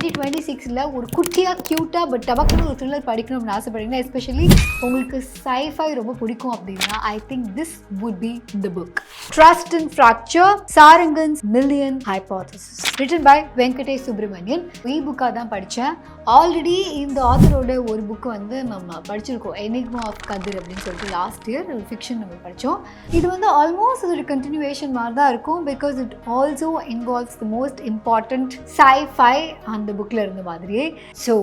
2026ல் ஒரு குட்டியாக க்யூட்டாக பட் டபக்குன்னு ஒரு த்ரில்லர் படிக்கணும்னு ஆசைப்படுறீங்கன்னா, எஸ்பெஷலி உங்களுக்கு sci-fi ரொம்ப பிடிக்கும் அப்படின்னா, I think this would be the book. Trust and Fracture, Sarangan's Million Hypothesis, written by Venkatesh Subramanian. புக்காக தான் படித்தேன். ஆல்ரெடி இந்த ஆத்தரோட ஒரு புக்கு வந்து நம்ம படிச்சிருக்கோம், எனிக்மா ஆஃப் கதிர் அப்படின்னு சொல்லிட்டு லாஸ்ட் இயர் ஒரு ஃபிக்ஷன் நம்ம படித்தோம். இது வந்து ஆல்மோஸ்ட் ஒரு கண்டினியூவேஷன் மாதிரி தான் இருக்கும், because it also involves the most important sci-fi அந்த புக்கில் இருந்த மாதிரியே. ஸோ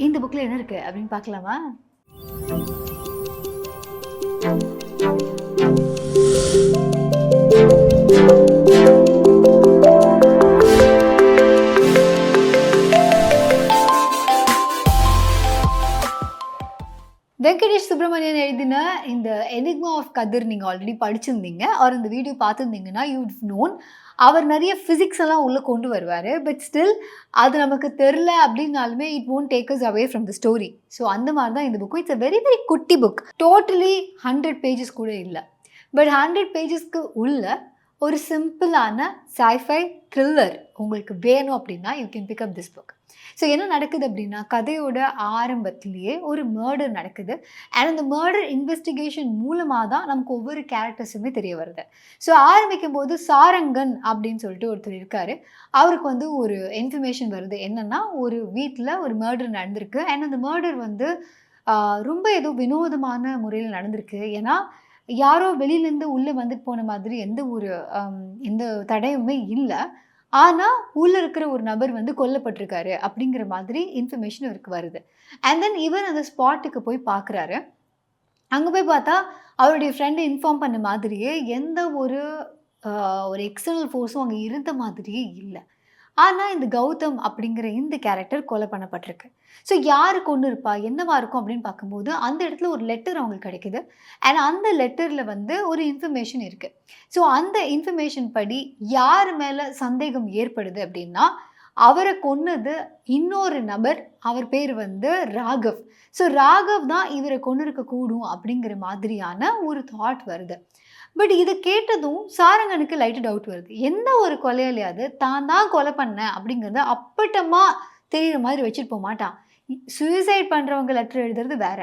இந்த புக்கில் என்ன இருக்குது அப்படின்னு பார்க்கலாமா? வெங்கடேஷ் சுப்ரமணியன் எழுதின இந்த எனிக்மா ஆஃப் கதிர் நீங்கள் ஆல்ரெடி படிச்சிருந்தீங்க ஆர் இந்த வீடியோ பார்த்துருந்தீங்கன்னா யூட் நோன். அவர் நிறைய ஃபிசிக்ஸ் எல்லாம் உள்ளே கொண்டு வருவார், பட் ஸ்டில் அது நமக்கு தெரில அப்படின்னாலுமே it won't take us away from the story. So அந்த மாதிரி தான் இந்த book. It's a very very குட்டி புக், டோட்டலி 100 பேஜஸ் கூட இல்லை, பட் 100 பேஜஸ்க்கு உள்ள ஒரு சிம்பிளான sci-fi த்ரில்லர் உங்களுக்கு வேணும் அப்படின்னா you can pick up this book. So என்ன நடக்குது அப்படின்னா, கதையோட ஆரம்பத்திலேயே ஒரு மர்டர் நடக்குது. அண்ட் அந்த மர்டர் இன்வெஸ்டிகேஷன் மூலமாக தான் நமக்கு ஒவ்வொரு கேரக்டர்ஸுமே தெரிய வருது. ஸோ ஆரம்பிக்கும் போது சாரங்கன் அப்படின்னு சொல்லிட்டு ஒருத்தர் இருக்கார். அவருக்கு வந்து ஒரு இன்ஃபர்மேஷன் வருது, என்னென்னா ஒரு வீட்டில் ஒரு மர்டர் நடந்திருக்கு. அண்ட் அந்த மர்டர் வந்து ரொம்ப ஏதோ வினோதமான முறையில் நடந்திருக்கு. ஏன்னா யாரோ வெளியிலேருந்து உள்ளே வந்துட்டு போன மாதிரி எந்த தடையுமே இல்லை, ஆனால் உள்ளே இருக்கிற ஒரு நபர் வந்து கொல்லப்பட்டிருக்காரு அப்படிங்கிற மாதிரி இன்ஃபர்மேஷன் இவருக்கு வருது. அண்ட் தென் இவர் அந்த ஸ்பாட்டுக்கு போய் பார்க்குறாரு. அங்கே போய் பார்த்தா அவருடைய ஃப்ரெண்டை இன்ஃபார்ம் பண்ண மாதிரியே எந்த ஒரு எக்ஸ்டர்னல் ஃபோர்ஸும் அங்கே இருந்த மாதிரியே இல்லை. ஆனால் இந்த கௌதம் அப்படிங்கிற இந்த கேரக்டர் கொலை பண்ணப்பட்டிருக்கு. ஸோ யாரு கொண்டு இருப்பா, என்னவா இருக்கும் அப்படின்னு பார்க்கும்போது அந்த இடத்துல ஒரு லெட்டர் அவங்களுக்கு கிடைக்குது. அண்ட் அந்த லெட்டரில் வந்து ஒரு இன்ஃபர்மேஷன் இருக்குது. ஸோ அந்த இன்ஃபர்மேஷன் படி யார் மேலே சந்தேகம் ஏற்படுது அப்படின்னா, அவரை கொன்னது இன்னொரு நபர், அவர் பேர் வந்து ராகவ். ஸோ ராகவ் தான் இவரை கொண்டு இருக்கக்கூடும் அப்படிங்கிற மாதிரியான ஒரு தாட் வருது. பட் இதை கேட்டதும் சாரங்கனுக்கு லைட்டு டவுட் வருது. எந்த ஒரு கொலையாளியாவது தான் கொலை பண்ணேன் அப்படிங்கிறத அப்பட்டமாக தெரிகிற மாதிரி வச்சுட்டு போக மாட்டான். சூசைட் பண்ணுறவங்க லெட்டர் எழுதுறது வேற,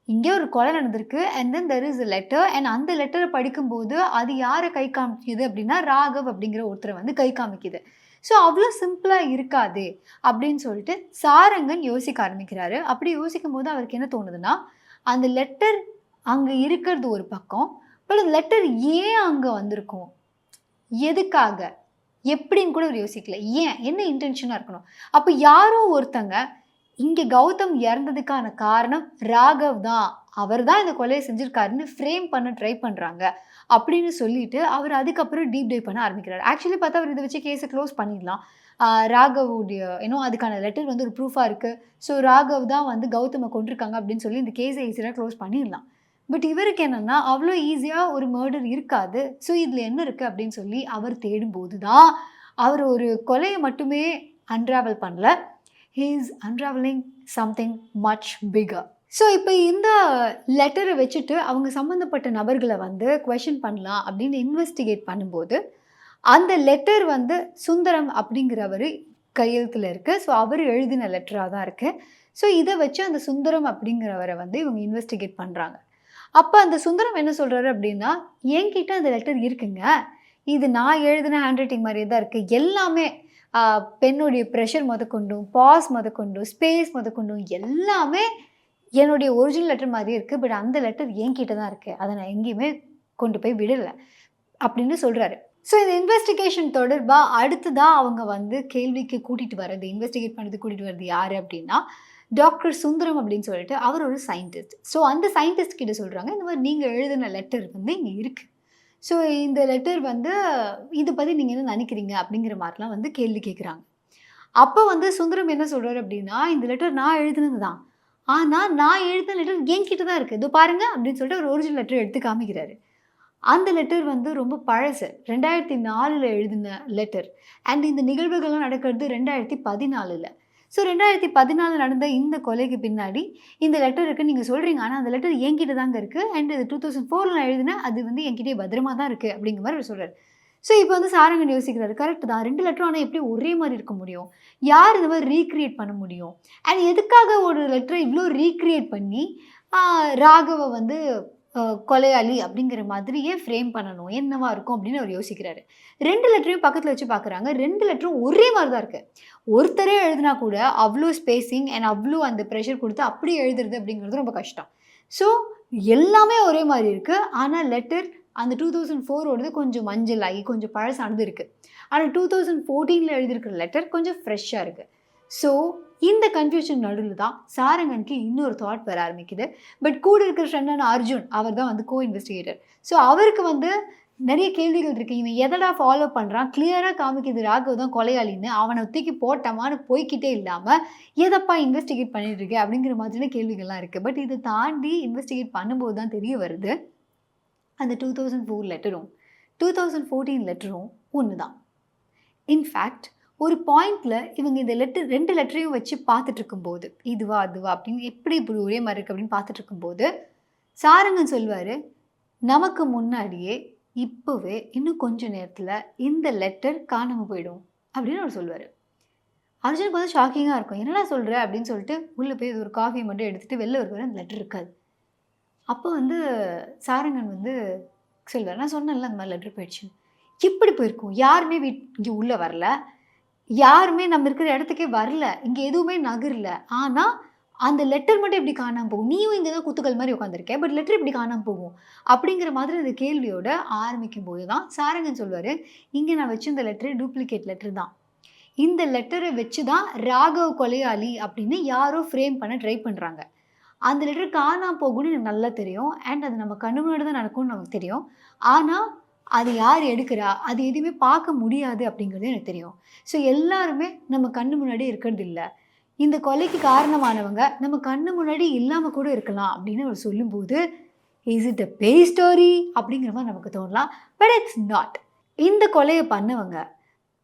இங்கே ஒரு கொலை நடந்திருக்கு and then there is a letter. And அந்த லெட்டரை படிக்கும்போது அது யாரை கை காமிக்குது அப்படின்னா ராகவ் அப்படிங்கிற ஒருத்தரை வந்து கை காமிக்குது. ஸோ அவ்வளோ சிம்பிளாக இருக்காது அப்படின்னு சொல்லிட்டு சாரங்கன் யோசிக்க ஆரம்பிக்கிறாரு. அப்படி யோசிக்கும் போது அவருக்கு என்ன தோணுதுன்னா, அந்த லெட்டர் அங்கே இருக்கிறது ஒரு பக்கம், பட் அந்த லெட்டர் ஏன் அங்கே வந்திருக்கும், எதுக்காக, எப்படின்னு கூட அவர் யோசிக்கல. ஏன், என்ன இன்டென்ஷனாக இருக்கணும்? அப்போ யாரோ ஒருத்தங்க இங்கே கௌதம் இறந்ததுக்கான காரணம் ராகவ் தான், அவர் தான் இந்த கொலையை செஞ்சுருக்காருன்னு ஃப்ரேம் பண்ண ட்ரை பண்ணுறாங்க அப்படின்னு சொல்லிட்டு அவர் அதுக்கப்புறம் டீப் டைவ் பண்ண ஆரம்பிக்கிறார். ஆக்சுவலி பார்த்தா அவர் இதை வச்சு கேஸை க்ளோஸ் பண்ணிடலாம். ராகவுடைய அதுக்கான லெட்டர் வந்து ஒரு ப்ரூஃபாக இருக்குது. ஸோ ராகவ் தான் வந்து கௌதமை கொண்டிருக்காங்க அப்படின்னு சொல்லி இந்த கேஸை ஈஸியாக க்ளோஸ் பண்ணிடலாம். பட் இவருக்கு என்னென்னா அவ்வளோ ஈஸியாக ஒரு மர்டர் இருக்காது. ஸோ இதில் என்ன இருக்குது அப்படின்னு சொல்லி அவர் தேடும்போது தான் அவர் ஒரு கொலையை மட்டுமே அன்ராவல் பண்ணல, he is unraveling something much bigger. So இப்போ இந்த லெட்டரை வச்சுட்டு அவங்க சம்மந்தப்பட்ட நபர்களை வந்து குவெஷன் பண்ணலாம் அப்படின்னு இன்வெஸ்டிகேட் பண்ணும்போது அந்த லெட்டர் வந்து சுந்தரம் அப்படிங்கிறவர் கையெழுத்தில் இருக்குது. ஸோ அவர் எழுதின லெட்டராக தான் இருக்குது. ஸோ இதை வச்சு அந்த சுந்தரம் அப்படிங்கிறவரை வந்து இவங்க இன்வெஸ்டிகேட் பண்ணுறாங்க. அப்போ அந்த சுந்தரம் என்ன சொல்கிறாரு அப்படின்னா, என்கிட்ட அந்த லெட்டர் இருக்குங்க, இது நான் எழுதின ஹேண்ட் ரைட்டிங் மாதிரியே தான் இருக்குது, எல்லாமே பெண்ணுடைய ப்ரெஷர் முதற்கொண்டும், பாஸ் முதற்கொண்டும், ஸ்பேஸ் முதற்கொண்டும் எல்லாமே என்னுடைய ஒரிஜினல் லெட்டர் மாதிரியே இருக்குது, பட் அந்த லெட்டர் என்கிட்ட தான் இருக்குது, அதை நான் எங்கேயுமே கொண்டு போய் விடலை அப்படின்னு சொல்கிறாரு. ஸோ இந்த இன்வெஸ்டிகேஷன் தொடர்பாக அடுத்ததாக அவங்க வந்து கேள்விக்கு கூட்டிகிட்டு வர்றது, இன்வெஸ்டிகேட் பண்ணுறதுக்கு கூட்டிகிட்டு வர்றது யார் அப்படின்னா டாக்டர் சுந்தரம் அப்படின்னு சொல்லிட்டு அவர் ஒரு சயின்டிஸ்ட். ஸோ அந்த சயின்டிஸ்ட் கிட்ட சொல்கிறாங்க, இந்த மாதிரி நீங்கள் எழுதின லெட்டர் வந்து இங்கே இருக்குது, ஸோ இந்த லெட்டர் வந்து இதை பற்றி நீங்கள் என்ன நினைக்கிறீங்க அப்படிங்கிற மாதிரிலாம் வந்து கேள்வி கேட்குறாங்க. அப்போ வந்து சுந்தரம் என்ன சொல்கிறார் அப்படின்னா, இந்த லெட்டர் நான் எழுதினது தான், ஆனால் நான் எழுதின லெட்டர் என்கிட்ட தான் இருக்குது, இதோ பாருங்கள் அப்படின்னு சொல்லிட்டு ஒரு ஒரிஜினல் லெட்டர் எடுத்து காமிக்கிறாரு. அந்த லெட்டர் வந்து ரொம்ப பழசு, 2004 எழுதின லெட்டர். அண்ட் இந்த நிகழ்வுகள்லாம் நடக்கிறது 2014. ஸோ 2014 நடந்த இந்த கொலைக்கு பின்னாடி இந்த லெட்டர் இருக்குன்னு நீங்கள் சொல்கிறீங்க, ஆனால் அந்த லெட்டர் என்கிட்ட தாங்க இருக்குது, அண்ட் இது 2004 நான் எழுதினேன், அது வந்து என்கிட்டே பத்திரமா தான் இருக்குது அப்படிங்கிற மாதிரி அவர் சொல்கிறார். ஸோ இப்போ வந்து சாரங்கன் யோசிக்கிறாரு, கரெக்ட் தான் 2 லெட்டரும் ஆனா எப்படி ஒரே மாரி இருக்க முடியும்? யார் இந்த மாரி ரீகிரியேட் பண்ண முடியும்? அண்ட் எதுக்காக ஒரு லெட்டர இவ்ளோ ரீகிரியேட் பண்ணி, ஆ ராகவ வந்து கொலையாளி அப்படிங்கிற மாதிரியே ஃப்ரேம் பண்ணணும். என்னவா இருக்கும் அப்படின்னு அவர் யோசிக்கிறாரு. 2 லெட்டரையும் பக்கத்துல வச்சு பார்க்குறாங்க. 2 லெட்டரும் ஒரே மாரி தான் இருக்கு. ஒருத்தரே எழுதினா கூட அவ்ளோ ஸ்பேசிங் அண்ட் அவ்ளோ அந்த பிரஷர் குடுத்து அப்படியே எழுதுறது அப்படிங்கிறது ரொம்ப கஷ்டம். ஸோ எல்லாமே ஒரே மாரி இருக்கு. ஆனா லெட்டர் அந்த 2004ஓடது கொஞ்சம் மஞ்சளாகி கொஞ்சம் பழசானது இருக்கு. ஆனா 2014ல எழுதியிருக்கிற லெட்டர் கொஞ்சம் ஃப்ரெஷ்ஷா இருக்கு. ஸோ இந்த கன்ஃப்யூஷன் நடுவுல தான் சாரங்கனுக்கு இன்னொரு தாட் வர ஆரம்பிக்குது. பட் கூட இருக்கிற ஃப்ரெண்டான அர்ஜுன் அவர் தான் வந்து இன்வெஸ்டிகேட்டர். ஸோ அவருக்கு வந்து நெறைய கேள்விகள் இருக்கு. இவன் எதடா ஃபாலோ பண்றான்? கிளியரா காமிக்குது ராகவ் தான் கொலையாளின்னு. அவன தூக்கி போட்டமான்னு போய்க்கிட்டே இல்லாம, எதப்பா இன்வெஸ்டிகேட் பண்ணிட்டு இருக்க? அப்படிங்கிற மாதிரியான கேள்விகள்லாம் இருக்கு. பட் இத தாண்டி இன்வெஸ்டிகேட் பண்ணும்போது தான் தெரிய வருது, அந்த 2004 லெட்டரும், 2014 லெட்டரும் ஒண்ணு தான். இன்ஃபேக்ட் ஒரு பாயிண்ட்ல இவங்க இந்த 2 லெட்டரையும் வச்சு பார்த்துட்டு இருக்கும்போது, இதுவா? அதுவா? அப்படின்னு எப்படி இப்படி ஒரே மாரி இருக்கு அப்படின்னு பார்த்துட்டு இருக்கும்போது, சாரங்கன் சொல்வாரு, நமக்கு முன்னாடியே இப்பவே இன்னும் கொஞ்ச நேரத்துல இந்த லெட்டர் காணாம போயிடும் அப்படின்னு அவர் சொல்லுவாரு. அர்ஜுனுக்கு வந்து ஷாக்கிங்கா இருக்கும். என்னடா சொல்ற? அப்படின்னு சொல்லிட்டு உள்ள போய் ஒரு காஃபி மட்டும் எடுத்துட்டு வெளில வருவாரு. அந்த லெட்டர் இருக்காது. அப்போ வந்து சாரங்கன் வந்து சொல்வாரு, நான் சொன்னேன்ல அந்த மாரி லெட்டர் போயிடுச்சுன்னு. எப்படி போயிருக்கும்? யாருமே இங்க உள்ள வரல. யாருமே நம்ம இருக்கிற இடத்துக்கே வரல. இங்க எதுவுமே நகரல. ஆனா, அந்த லெட்டர் மட்டும் எப்படி காணாம போகும்? நீயும் இங்க தான் குத்துக்கல் மாரி உட்காந்துருக்க. பட் லெட்டர் எப்படி காணாம போகும்? அப்படிங்கிற மாதிரி அந்த கேள்வியோட ஆரம்பிக்கும்போது தான் சாரங்கன் சொல்வாரு, இங்க நான் வச்சிருந்த லெட்டர் டூப்ளிகேட் லெட்டர் தான். இந்த லெட்டர வச்சு தான் ராகவ் கொலையாளி அப்படின்னு யாரோ ஃப்ரேம் பண்ண ட்ரை பண்றாங்க. அந்த லெட்டர் காணாம போகும்னு எனக்கு நல்லா தெரியும். அண்ட் அது நம்ம கண்ணு முன்னாடி தான் நடக்கும்னு நமக்கு தெரியும். ஆனா, அது யார் எடுக்கிறா? அது எதுவுமே பார்க்க முடியாது அப்படிங்கிறது எனக்கு தெரியும். ஸோ எல்லாருமே நம்ம கண்ணு முன்னாடி இருக்கிறது இல்ல. இந்த கொலைக்கு காரணமானவங்க நம்ம கண்ணு முன்னாடி இல்லாம கூட இருக்கலாம் அப்படின்னு அவர் சொல்லும்போது, இஸ் இட் அ பேய் ஸ்டோரி? அப்படிங்கிற மாரி நமக்கு தோணலாம். But it's not. இந்த கொலைய பண்ணவங்க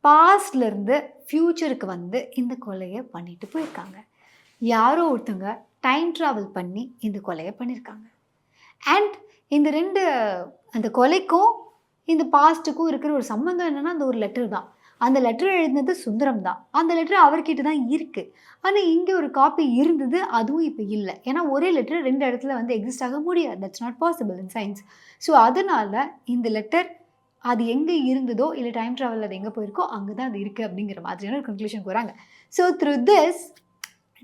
பாஸ்ட்ல இருந்து ஃபியூச்சருக்கு வந்து இந்த கொலைய பண்ணிட்டு போயிருக்காங்க. யாரோ ஒருத்தங்க டைம் டிராவல் பண்ணி இந்த கொலைய பண்ணியிருக்காங்க. அண்ட் இந்த 2 அந்த கொலைக்கும், இந்த பாஸ்ட்டுக்கும் இருக்கிற ஒரு சம்மந்தம் என்னன்னா, அந்த ஒரு லெட்டர் தான். அந்த லெட்டர் எழுதினது சுந்தரம் தான். அந்த லெட்டர் அவர்கிட்ட தான் இருக்கு. ஆனா, இங்க ஒரு காப்பி இருந்தது. அதுவும் இப்ப இல்ல. ஏன்னா, ஒரே லெட்டர் 2 இடத்துல வந்து எக்ஸிஸ்ட் ஆக முடியாது. That's not possible in science. So, அதனால இந்த லெட்டர் அது எங்க இருந்ததோ, இல்ல டைம் டிராவல்ல அது எங்க போயிருக்கோ, அங்க தான் அது இருக்கு அப்படிங்கிற மாதிரியான ஒரு கன்க்ளூஷனுக்கு வராங்க. ஸோ, த்ரூ திஸ்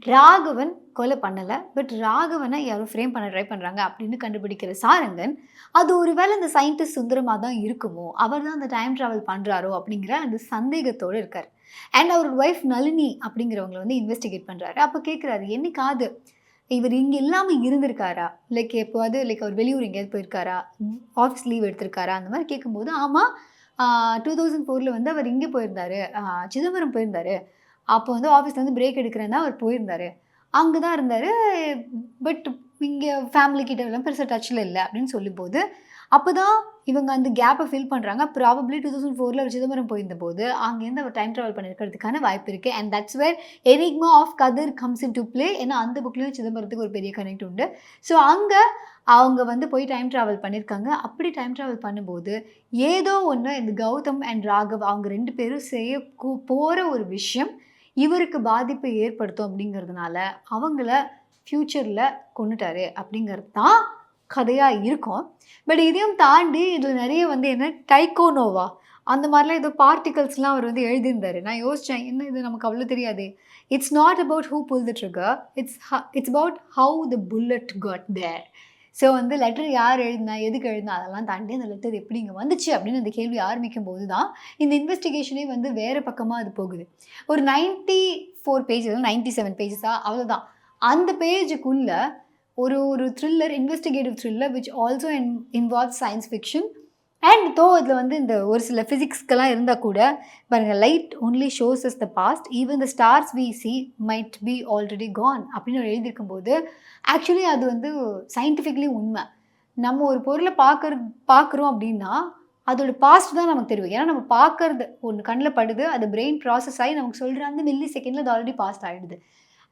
ராகவன் கொலை பண்ணல. பட் ராகவன யாரோ ஃப்ரேம் பண்ண ட்ரை பண்றாங்க அப்படின்னு கண்டுபிடிக்கிற சாரங்கன், அது ஒரு வேளை இந்த சயின்டிஸ்ட் சுந்தரமா தான் இருக்குமோ! அவர் தான் அந்த டைம் டிராவல் பண்றாரோ! அப்படிங்கிற அந்த சந்தேகத்தோட இருக்காரு. அண்ட் அவரோட ஒய்ஃப் நளினி அப்படிங்கிறவங்கள வந்து இன்வெஸ்டிகேட் பண்றாரு. அப்ப கேட்கிறாரு, என்னைக்காவது இவர் இங்க இல்லாம இருந்திருக்காரா? லைக் எப்போவாவது அவர் வெளியூர் எங்கேயாவது போயிருக்காரா? Office leave எடுத்திருக்காரா? அந்த மாரி கேட்கும்போது, ஆமா 2004ல வந்து அவர் இங்க போயிருந்தாரு. சிதம்பரம் போயிருந்தாரு. அப்போ வந்து ஆஃபீஸ்லேருந்து பிரேக் எடுக்கிறேன்னா அவர் போயிருந்தாரு. அங்க தான் இருந்தாரு. பட் இங்க ஃபேமிலி கிட்டலாம் பெருசா டச்ல இல்ல அப்படின்னு சொல்லும்போது, அப்பதான் இவங்க அந்த கேப்ப ஃபில் பண்றாங்க. ப்ராபப்ளி 2004ல அவர் சிதம்பரம் போயிருந்தபோது, அங்கேருந்து அவர் டைம் டிராவல் பண்ணியிருக்கிறதுக்கான வாய்ப்பு இருக்கு. And that's where enigma of Kathir comes into play. ஏன்னா அந்த புக்லயும் சிதம்பரத்துக்கு ஒரு பெரிய கனெக்ட் உண்டு. ஸோ அங்க அவங்க வந்து போய் டைம் டிராவல் பண்ணியிருக்காங்க. அப்படி டைம் டிராவல் பண்ணும்போது, ஏதோ ஒண்ணு இந்த கௌதம் அண்ட் ராகவ் அவங்க 2 பேரும் செய்ய போற ஒரு விஷயம் இவருக்கு பாதிப்பை ஏற்படுத்தும் அப்படிங்கிறதுனால, அவங்கள ஃப்யூச்சர்ல கொன்னுட்டாரு அப்படிங்கிறது தான் கதையா இருக்கும். பட் இதையும் தாண்டி இதில நெறைய வந்து என்ன டைக்கோ நோவா அந்த மாரிலாம் ஏதோ பார்ட்டிகல்ஸ்லாம் அவர் வந்து எழுதியிருந்தாரு. நான் யோசிச்சேன், என்ன இது நமக்கு அவ்வளோ தெரியாதே. It's not about who pull the trigger. It's about how the bullet got there. So வந்து லெட்டர் யார் எழுதினா, எதுக்கு எழுதினா அதெல்லாம் தாண்டி அந்த லெட்டர் எப்படி இங்க வந்துச்சு அப்படின்னு அந்த கேள்வி ஆரம்பிக்கும்போது தான், இந்த இன்வெஸ்டிகேஷனே வந்து வேற பக்கமா அது போகுது. ஒரு 94 பேஜஸ் 97 பேஜஸா அவ்வளோதான். அந்த பேஜுக்குள்ள ஒரு ஒரு thriller, investigative thriller which also involves science fiction. And தோ இதில் வந்து இந்த ஒரு சில ஃபிசிக்ஸ்க்கெல்லாம் இருந்தால் கூட பாருங்கள், light only shows us the past even the stars we see might be already gone அப்படின்னு ஒரு எழுதியிருக்கும் போது, ஆக்சுவலி அது வந்து சயின்டிஃபிக்லி உண்மை. நம்ம ஒரு பொருளை பார்க்குறோம் அப்படின்னா அதோட பாஸ்ட் தான் நமக்கு தெரியும். ஏன்னா நம்ம பார்க்கறது ஒன்று கண்ணில் படுது, அது பிரெயின் ப்ராசஸ் ஆகி நமக்கு சொல்கிற அந்த மில்லி செகண்டில் அது ஆல்ரெடி பாஸ்ட் ஆகிடுது.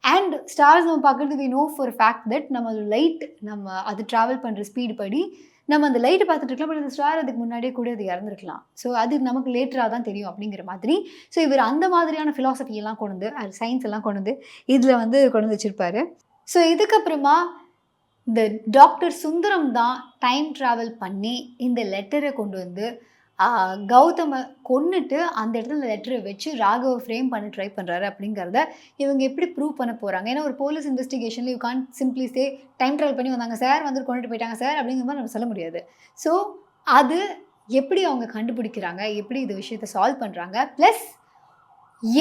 அண்ட் ஸ்டார்ஸ் நம்ம பார்க்குறது we know for fact that நம்ம லைட் நம்ம அது ட்ராவல் பண்ணுற ஸ்பீடு படி நம்ம அந்த லைட்ட பார்த்துட்டு இருக்கலாம். பட் அந்த ஸ்டார் அதுக்கு முன்னாடியே கூட அது இறந்துருக்கலாம். ஸோ அது நமக்கு லேட்டரா தான் தெரியும் அப்படிங்கிற மாதிரி. ஸோ இவர் அந்த மாதிரியான ஃபிலாசபி எல்லாம் கொண்டு வந்து, சயின்ஸ் எல்லாம் கொண்டு வந்து இதில வந்து கொண்டு வந்து வச்சிருப்பாரு. ஸோ இதுக்கப்புறமா இந்த டாக்டர் சுந்தரம் தான் டைம் டிராவல் பண்ணி இந்த லெட்டர கொண்டு வந்து கௌதம கொன்னுட்டு அந்த இடத்துல லெட்டர வச்சு ராகவ ஃப்ரேம் பண்ண ட்ரை பண்றாரு அப்படிங்கிறத இவங்க எப்படி ப்ரூவ் பண்ண போறாங்க? ஏன்னா ஒரு போலீஸ் இன்வெஸ்டிகேஷன்ல you can't simply say time travel பண்ணி வந்தாங்க சார், வந்து கொண்டுட்டு போயிட்டாங்க சார் அப்படிங்கிற மாதிரி நம்ம சொல்ல முடியாது. ஸோ அது எப்படி அவங்க கண்டுபிடிக்கிறாங்க? எப்படி இந்த விஷயத்த சால்வ் பண்றாங்க? பிளஸ்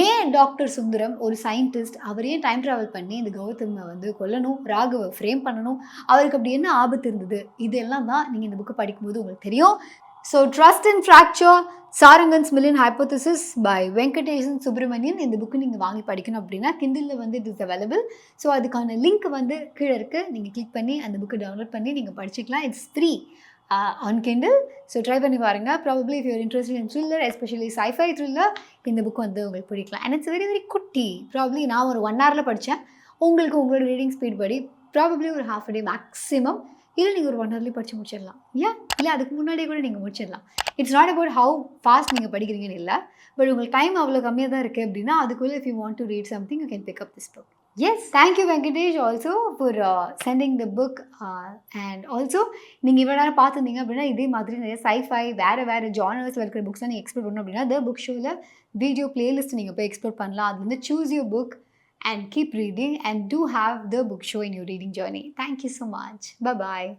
ஏன் டாக்டர் சுந்தரம் ஒரு சயின்டிஸ்ட், அவர் ஏன் டைம் டிராவல் பண்ணி இந்த கௌதம வந்து கொல்லணும், ராகவ ஃப்ரேம் பண்ணணும், அவருக்கு அப்படி என்ன ஆபத்து இருந்தது? இதெல்லாம் தான் நீங்க இந்த புக்க படிக்கும்போது உங்களுக்கு தெரியும். So trust and fracture Sarangan's million hypothesis by Venkatesan Subramanian. இந்த புக்கு நீங்கள் வாங்கி படிக்கணும் அப்படின்னா கிண்டிலில் வந்து இட் இஸ் அவைலபிள். ஸோ அதுக்கான லிங்க் வந்து கீழே இருக்குது. நீங்கள் கிளிக் பண்ணி அந்த புக்கு டவுன்லோட் பண்ணி நீங்கள் படிச்சுக்கலாம். It's free on Kindle. So try பண்ணி பாருங்கள். Probably if you're interested in thriller, especially sci-fi thriller, இந்த புக் வந்து உங்களுக்கு பிடிக்கலாம். அண்ட் இட்ஸ் வெரி வெரி குட்டி. ப்ராபப்ளி நான் ஒரு 1 ஹவரில் படித்தேன். உங்களுக்கு உங்களோட ரீடிங் ஸ்பீட் படி ப்ராபப்ளி ஒரு ½ டே மேக்ஸிமம், இல்லை நீங்கள் ஒரு 1 ஹவர்லேயே படித்து முடிச்சிடலாம். ஏன் இல்லை அதுக்கு முன்னாடியே கூட நீங்கள் முடிச்சிடலாம். It's not about how fast நீங்கள் படிக்கிறீங்கன்னு இல்லை, பட் உங்களுக்கு டைம் அவ்வளோ கம்மியாக தான் இருக்குது அப்படின்னா அதுக்குள்ளே if you want to read something you can pick up this book. Yes, thank you Venkatesh also for sending the book and also நீங்கள் இவ்வளோ நேரம் பார்த்துருந்தீங்க அப்படின்னா இதே மாதிரி நிறைய sci-fi வேறு ஜானர்ஸில் இருக்கிற புக்ஸ்லாம் நீங்கள் எக்ஸ்ப்ளோர் பண்ணணும் அப்படின்னா த புக் ஷோவில் வீடியோ பிளேலிஸ்ட் நீங்கள் போய் எக்ஸ்ப்ளோர் பண்ணலாம். அது வந்து choose your book and keep reading and do have the book show in your reading journey. Thank you so much. Bye bye.